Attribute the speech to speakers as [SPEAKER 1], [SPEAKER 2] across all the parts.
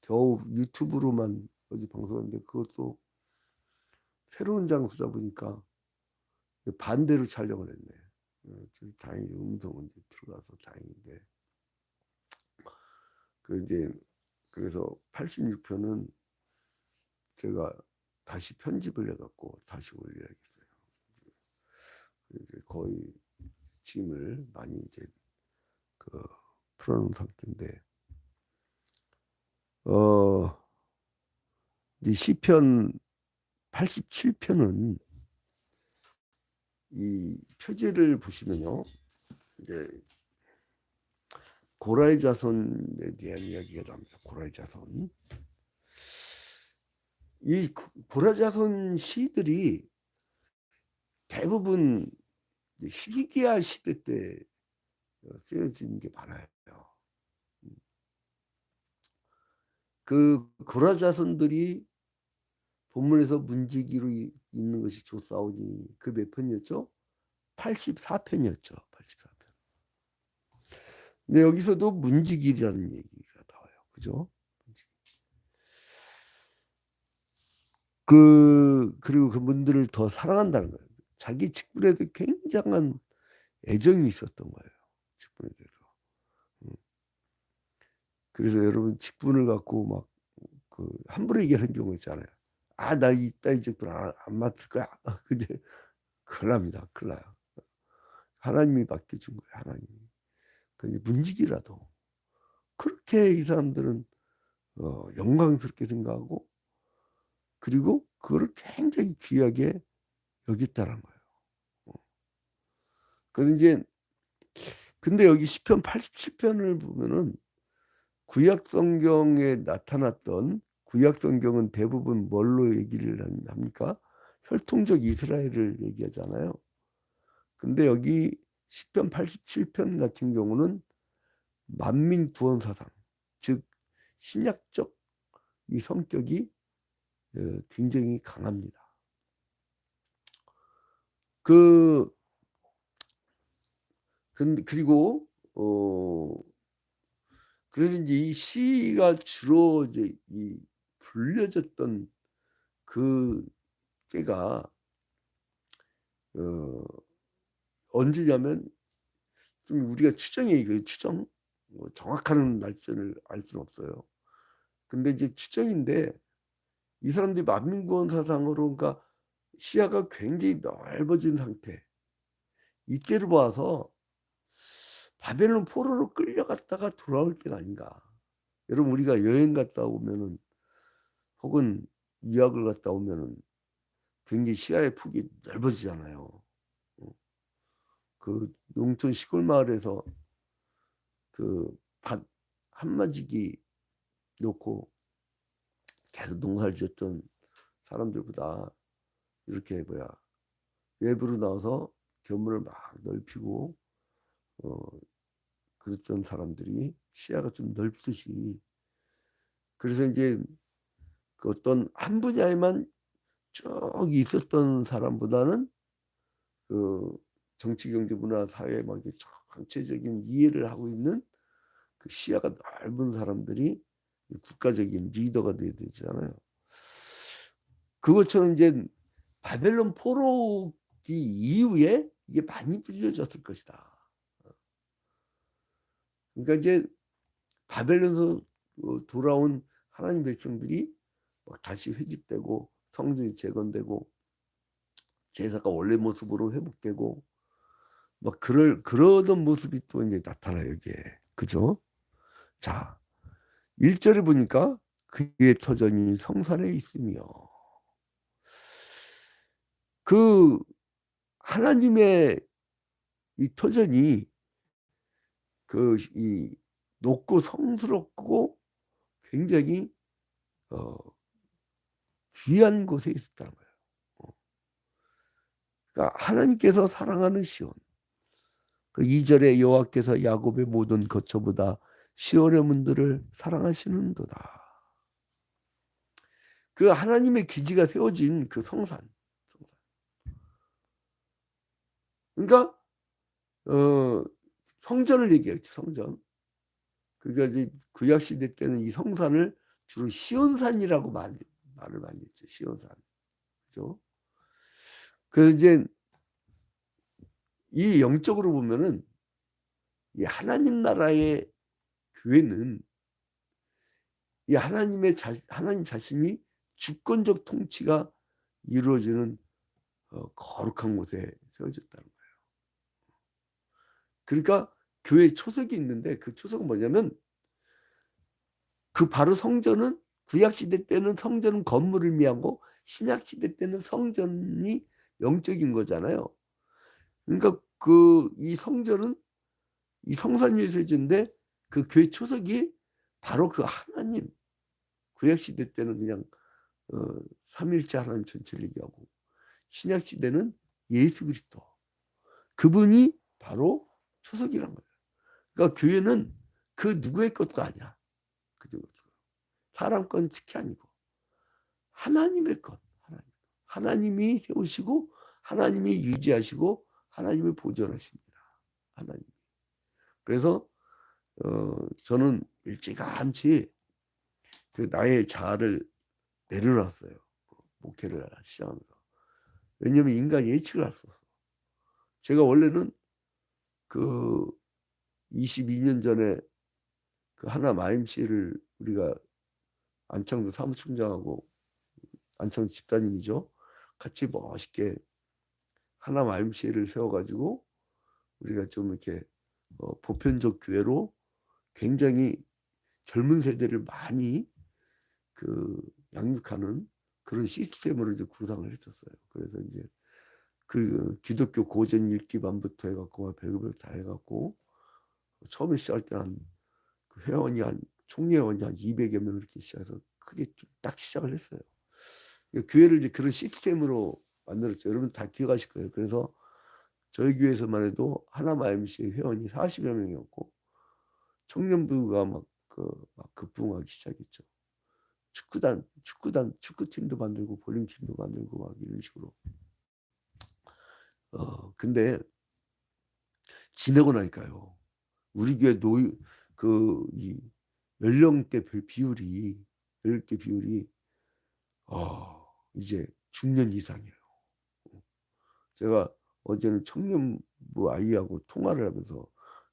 [SPEAKER 1] 겨우 유튜브로만 어디 방송했는데 그것도 새로운 장소다 보니까 반대로 촬영을 했네. 다행히 음성은 이제 들어가서 다행인데. 이제 그래서 86편은 제가 다시 편집을 해갖고 다시 올려야겠어요. 이제 거의 짐을 많이 이제 풀어놓은 상태인데, 이 시편 87편은 이 표제를 보시면요, 이제 고라의 자손에 대한 이야기가 나옵니다. 고라의 자손. 이 고라 자손 시들이 대부분 히스기야 시대 때 쓰여진 게 많아요. 그 고라 자손들이 본문에서 문지기로 있는 것이 조사오니 그 몇 편이었죠? 84편이었죠. 84편. 근데 여기서도 문지기라는 얘기가 나와요. 그죠? 그리고 그분들을 더 사랑한다는 거예요. 자기 직분에도 굉장한 애정이 있었던 거예요. 직분에 대해서. 그래서 여러분 직분을 갖고 막 함부로 얘기하는 경우 있잖아요. 아, 나 이 직분 안 맡을 거야. 근데 큰일 납니다. 큰일 나요. 하나님이 맡겨준 거예요. 하나님이. 그게 문직이라도 그렇게 이 사람들은 영광스럽게 생각하고 그리고 그거를 굉장히 귀하게 여겼다는 거예요. 그래서 이제 근데 여기 시편 87편을 보면은 구약 성경에 나타났던 구약 성경은 대부분 뭘로 얘기를 합니까? 혈통적 이스라엘을 얘기하잖아요. 근데 여기 시편 87편 같은 경우는 만민 구원 사상, 즉 신약적 이 성격이 굉장히 강합니다. 그리고 그래서 이제 이 시가 주로 이제 이 불려졌던 그 때가 언제냐면 좀 우리가 추정 정확한 날짜를 알 수는 없어요. 근데 이제 추정인데 이 사람들이 만민구원 사상으로 그러니까 시야가 굉장히 넓어진 상태. 이때를 봐서 바벨론 포로로 끌려갔다가 돌아올 때가 아닌가. 여러분 우리가 여행 갔다 오면은 혹은 유학을 갔다 오면은 굉장히 시야의 폭이 넓어지잖아요. 그 농촌 시골 마을에서 그 밭 한마지기 놓고 계속 농사를 지었던 사람들보다 이렇게 외부로 나와서 견물을 막 넓히고 그랬던 사람들이 시야가 좀 넓듯이 그래서 이제 그 어떤 한 분야에만 쭉 있었던 사람보다는 그 정치, 경제, 문화, 사회 막 전체적인 이해를 하고 있는 그 시야가 넓은 사람들이 국가적인 리더가 돼야 되잖아요. 그것처럼 이제 바벨론 포로기 이후에 이게 많이 불려졌을 것이다. 그러니까 이제 바벨론에서 돌아온 하나님 백성들이 막 다시 회집되고 성전이 재건되고 제사가 원래 모습으로 회복되고 막 그러던 모습이 또 이제 나타나요, 이게. 그죠? 자, 1절에 보니까 그의 터전이 성산에 있으며 그 하나님의 이 터전이 이 높고 성스럽고 굉장히 귀한 곳에 있었다는 거예요. 그러니까 하나님께서 사랑하는 시온. 그 2절에 여호와께서 야곱의 모든 거처보다 시온의 문들을 사랑하시는도다. 그 하나님의 기지가 세워진 그 성산. 그러니까 성전을 얘기했죠. 성전. 그러니까 이제 구약 시대 때는 이 성산을 주로 시온산이라고 말을 많이 했죠. 시온산. 그죠? 그래서 이제 이 영적으로 보면은 이 하나님 나라의 교회는 이 하나님 자신이 주권적 통치가 이루어지는 거룩한 곳에 세워졌다는 거예요. 그러니까 교회 초석이 있는데 그 초석은 뭐냐면 그 바로 성전은 구약시대 때는 성전은 건물을 의미하고 신약시대 때는 성전이 영적인 거잖아요. 그러니까 이 성전은 이 성산 예수제인데 그 교회 초석이 바로 그 하나님. 구약시대 때는 그냥 삼일째 하나님 전체를 얘기하고 신약시대는 예수 그리스도. 그분이 바로 초석이란 거예요. 그러니까 교회는 그 누구의 것도 아니야. 그죠? 사람 건 특히 아니고 하나님의 것. 하나님이 세우시고 하나님이 유지하시고 하나님이 보존하십니다. 하나님. 그래서 저는 일찌감치 그 나의 자아를 내려놨어요. 목회를 시작하면서. 왜냐하면 인간 예측을 할 수 없어. 제가 원래는 그 22년 전에 그 하남 IMC를 우리가 안창도 사무총장하고 안창 집사님이죠. 같이 멋있게 하남 IMC를 세워가지고 우리가 좀 이렇게 보편적 교회로 굉장히 젊은 세대를 많이 그 양육하는 그런 시스템으로 이제 구상을 했었어요. 그래서 이제 그 기독교 고전 읽기반부터 해갖고 별의별 다 해갖고 처음에 시작할 때는 그 회원이 총회원이 한 200여 명 이렇게 시작해서 크게 좀 딱 시작을 했어요. 교회를 이제 그런 시스템으로 만들었죠. 여러분 다 기억하실 거예요. 그래서 저희 교회에서만 해도 하남 IMC 회원이 40여 명이었고 청년부가 막 급부흥하기 시작했죠. 축구팀도 만들고 볼링팀도 만들고 막 이런 식으로. 근데 지내고 나니까요. 우리 교회 이 연령대 비율이 이제 중년 이상이에요. 제가 어제는 청년부 아이하고 통화를 하면서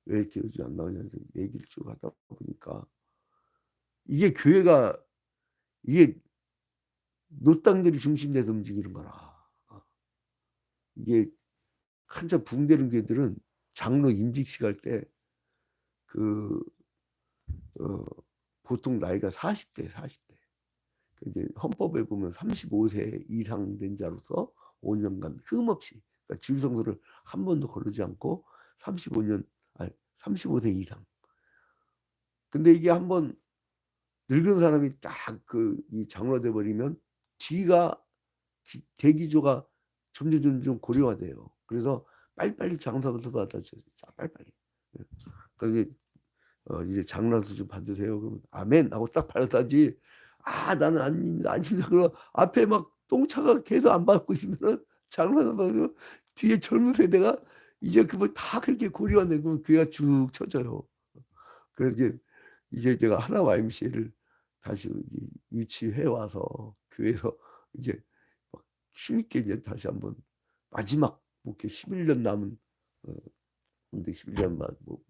[SPEAKER 1] 왜 이렇게 요즘 안 나오냐 얘기를 쭉 하다 보니까 이게 교회가 이게 노땅들이 중심돼서 움직이는 거라. 이게 한참 붕대는 교회들은 장로 임직식 할 때 보통 나이가 40대. 이제 헌법에 보면 35세 이상 된 자로서 5년간 흠없이 그러니까 주일성수를 한 번도 거르지 않고 35세 이상. 근데 이게 한번 늙은 사람이 딱 이 장로돼 버리면 뒤가 대기조가 점점 고령화돼요. 그래서 빨리빨리 장사부터 받아줘요. 빨리빨리. 그래서 이제 장로서 좀 받으세요. 그러면 아멘 하고 딱 받았다지. 나는 아닙니다. 그 앞에 막 똥차가 계속 안 받고 있으면은 장로서 받고 뒤에 젊은 세대가 이제 그거 다 그렇게 고려하는 교회가 쭉 쳐져요. 그래서 이제 제가 하나 YMCA를 다시 유치해 와서 교회에서 이제 힘있게 이제 다시 한번 마지막 목회 11년 남은 근데 11년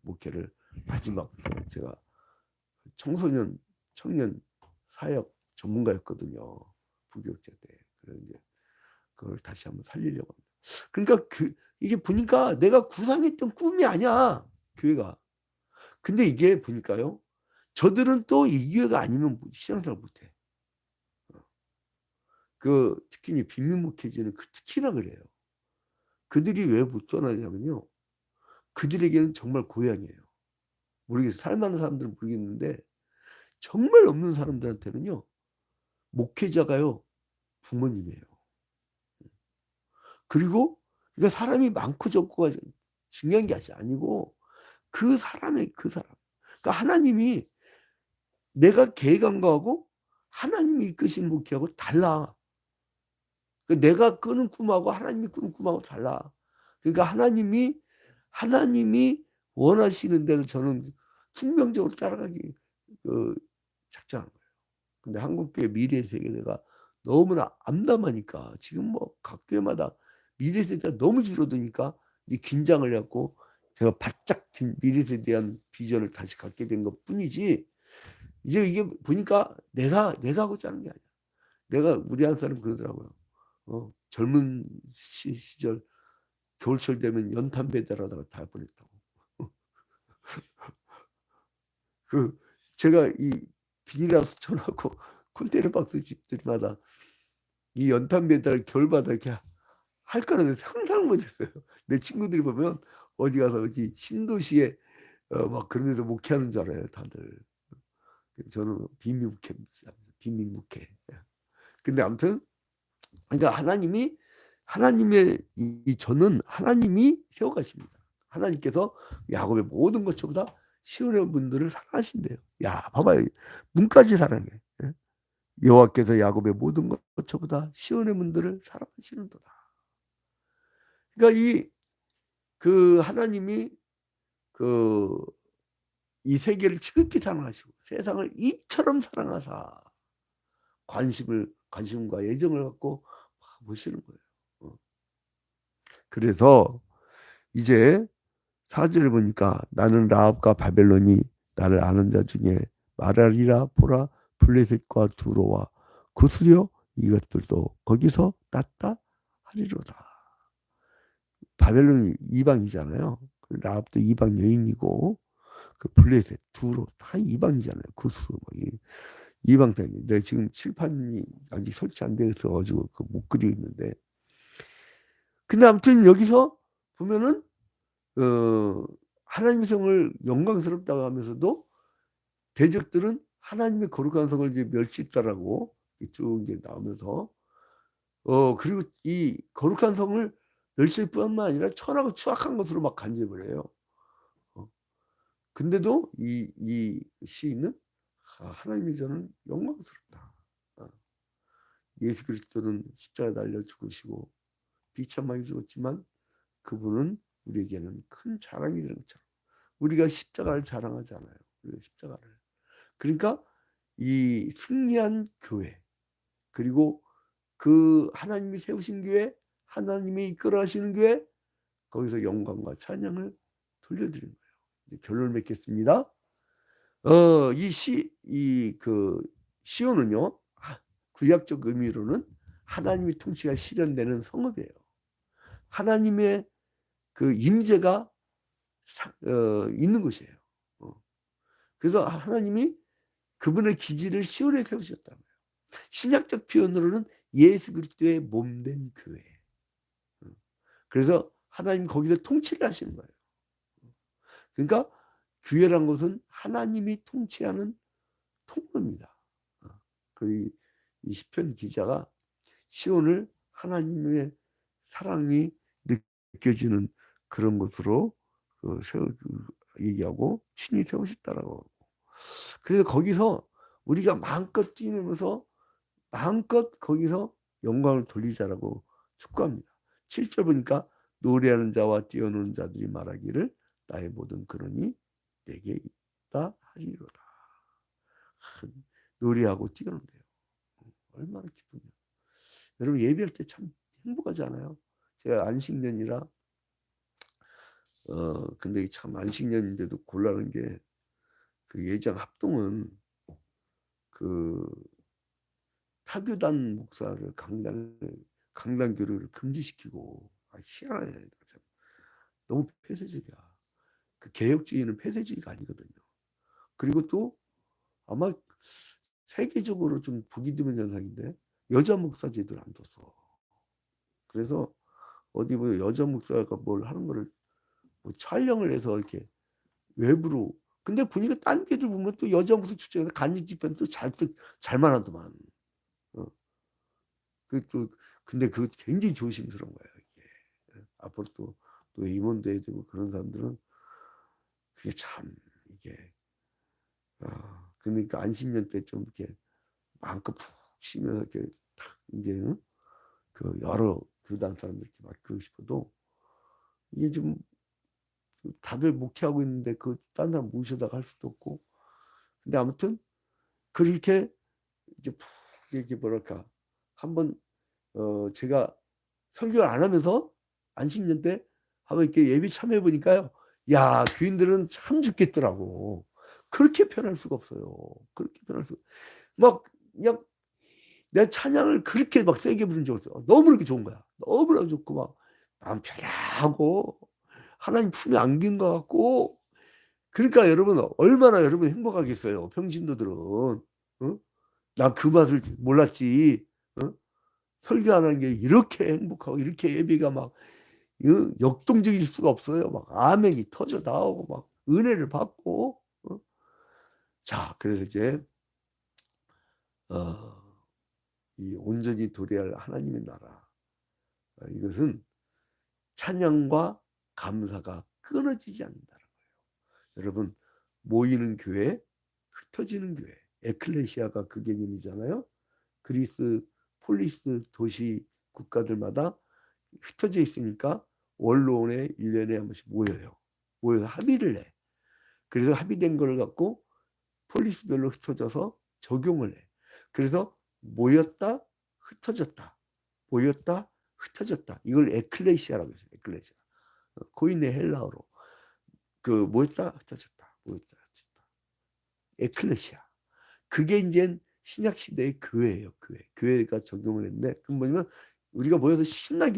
[SPEAKER 1] 목회를 마지막 제가 청년 사역 전문가였거든요. 부교육자 때. 그래서 이제 그걸 다시 한번 살리려고 합니다. 그러니까 이게 보니까 내가 구상했던 꿈이 아니야. 교회가. 근데 이게 보니까요. 저들은 또 이 교회가 아니면 신앙생활 못해. 특히 빈민목회지는 특히나 그래요. 그들이 왜 못 떠나냐면요. 그들에게는 정말 고향이에요. 모르겠어요. 살만한 사람들은 모르겠는데 정말 없는 사람들한테는요. 목회자가요. 부모님이에요. 그리고 그러니까 사람이 많고 적고가 중요한 게 아니고 그 사람. 그러니까 하나님이 내가 계획한 거하고 하나님이 이끄신 목회하고 달라. 그러니까 내가 꾸는 꿈하고 하나님이 꾸는 꿈하고 달라. 그러니까 하나님이 원하시는 대로 저는 숙명적으로 따라가기 작정한 거예요. 근데 한국교회 미래 세대가 너무나 암담하니까 지금 뭐 각 교회마다 미래 세대가 너무 줄어드니까 이 긴장을 해갖고 제가 바짝 미래 세대에 대한 비전을 다시 갖게 된 것뿐이지, 이제 이게 보니까 내가 하고자 하는 게 아니야. 내가 우리 한 사람 그러더라고요. 젊은 시절 겨울철 되면 연탄 배달하다가 다 보냈다고. 그 제가 이 비닐하우스 쳐놓고 컨테이너 박스 집들마다 이 연탄 배달 겨울마다 이렇게 할 거라는 상상을 못했어요. 내 친구들이 보면 어디 가서 이 신도시에 막 그런 데서 목회하는 줄 알아요, 다들. 저는 비밀목회입니다. 비밀목회. 근데 아무튼 그러니까 하나님의 저는 하나님이 세워가십니다. 하나님께서 야곱의 모든 것보다 시온의 분들을 사랑하신대요. 야, 봐봐요. 문까지 사랑해. 예? 여호와께서 야곱의 모든 것보다 시온의 분들을 사랑하시는도다. 그러니까 그 하나님이 이 세계를 지극히 사랑하시고 세상을 이처럼 사랑하사 관심과 애정을 갖고 보시는 거예요. 그래서 이제 4절을 보니까 나는 라합과 바벨론이 나를 아는 자 중에 말하리라. 보라, 블레셋과 두로와 구스려 이것들도 거기서 났다 하리로다. 바벨론이 이방이잖아요. 라합도 이방 여인이고 그 블레셋, 두로 다 이방이잖아요. 구스 뭐 이방 땅이. 내가 지금 칠판이 아직 설치 안 돼서 가지고 못 그리고 있는데, 근데 아무튼 여기서 보면은 하나님의 성을 영광스럽다고 하면서도 대적들은 하나님의 거룩한 성을 이제 멸시했다라고 쭉 이제 나오면서 그리고 이 거룩한 성을 멸시할 뿐만 아니라 천하고 추악한 것으로 막 간주해버려요. 근데도 이 시인은 하나님의 저는 영광스럽다. 예수 그리스도는 십자가에 달려 죽으시고 비참하게 죽었지만 그분은 우리에게는 큰 자랑이 되는 것처럼 우리가 십자가를 자랑하잖아요. 우리가 십자가를. 그러니까 이 승리한 교회, 그리고 그 하나님이 세우신 교회, 하나님이 이끌어가시는 교회, 거기서 영광과 찬양을 돌려드리는 거예요. 결론을 맺겠습니다. 시온은요, 구약적 의미로는 하나님의 통치가 실현되는 성읍이에요. 하나님의 그 임재가 있는 곳이에요. 그래서 하나님이 그분의 기지를 시온에 세우셨다는 거예요. 신약적 표현으로는 예수 그리스도의 몸된 교회. 그래서 하나님 거기서 통치를 하시는 거예요. 그러니까 교회란 것은 하나님이 통치하는 통로입니다. 이 시편 기자가 시온을 하나님의 사랑이 느껴지는 그런 것으로 얘기하고 친히 세우셨다라고. 그래서 거기서 우리가 마음껏 뛰면서 마음껏 거기서 영광을 돌리자라고 축구합니다. 7절 보니까 노래하는 자와 뛰어노는 자들이 말하기를 나의 모든 근원이 내게 있다 하리로다. 노래하고 뛰어는데요. 얼마나 기쁘냐. 여러분 예배할 때 참 행복하지 않아요? 제가 안식년이라 근데 참 안식년인데도 곤란한 게 그 예장 합동은 그 타교단 목사를 강단 교류를 금지시키고 희한해. 너무 폐쇄적이야. 그 개혁주의는 폐쇄주의가 아니거든요. 그리고 또 아마 세계적으로 좀 보기 드문 현상인데 여자 목사 제도를 안 뒀어. 그래서 어디 보면 여자 목사가 뭘 하는 거를 뭐 촬영을 해서 이렇게 외부로. 근데 보니까 딴 교들 보면 또 여자 목사 출장에서 간직 집회는 또 잘만 하더만. 근데 그거 굉장히 조심스러운 거예요. 이게. 앞으로 또 임원도 해야 되고 그런 사람들은 그게 참 이게 그러니까 안식년 때 좀 이렇게 마음껏 푹 쉬면서 이렇게 탁 이제 그 여러 교단 사람들 이렇게 맡기고 싶어도 이게 좀 다들 목회하고 있는데 그 딴 사람 모셔다가 할 수도 없고. 근데 아무튼 그렇게 이제 푹 이렇게 뭐랄까 한번 제가 설교를 안 하면서 안식년 때 한번 이렇게 예배 참여해 보니까요. 야, 교인들은 참 좋겠더라고. 그렇게 편할 수가 없어요. 그렇게 편할 수. 막 그냥 내 찬양을 그렇게 막 세게 부른 적 없어요. 너무 그렇게 좋은 거야. 너무나 좋고 막 마음 편하고 하나님 품에 안긴 것 같고. 그러니까 여러분 얼마나 여러분 행복하겠어요. 평신도들은. 어? 나 그 맛을 몰랐지. 어? 설교 안 하는 게 이렇게 행복하고 이렇게 예배가 막 역동적일 수가 없어요. 막 아멘이 터져 나오고 막 은혜를 받고. 자, 그래서 이제 이 온전히 도래할 하나님의 나라, 이것은 찬양과 감사가 끊어지지 않는다는 거예요. 여러분, 모이는 교회, 흩어지는 교회, 에클레시아가 그 개념이잖아요. 그리스 폴리스 도시 국가들마다 흩어져 있으니까 원로원에 1년에 한 번씩 모여요. 모여서 합의를 해. 그래서 합의된 걸 갖고 폴리스별로 흩어져서 적용을 해. 그래서 모였다, 흩어졌다. 모였다, 흩어졌다. 이걸 에클레시아라고 해요. 에클레시아. 고인의 헬라어로. 그 모였다, 흩어졌다. 모였다, 흩어졌다. 에클레시아. 그게 이제 신약 시대의 교회예요. 교회. 교회가 적용을 했는데, 그건 뭐냐면 우리가 모여서 신나게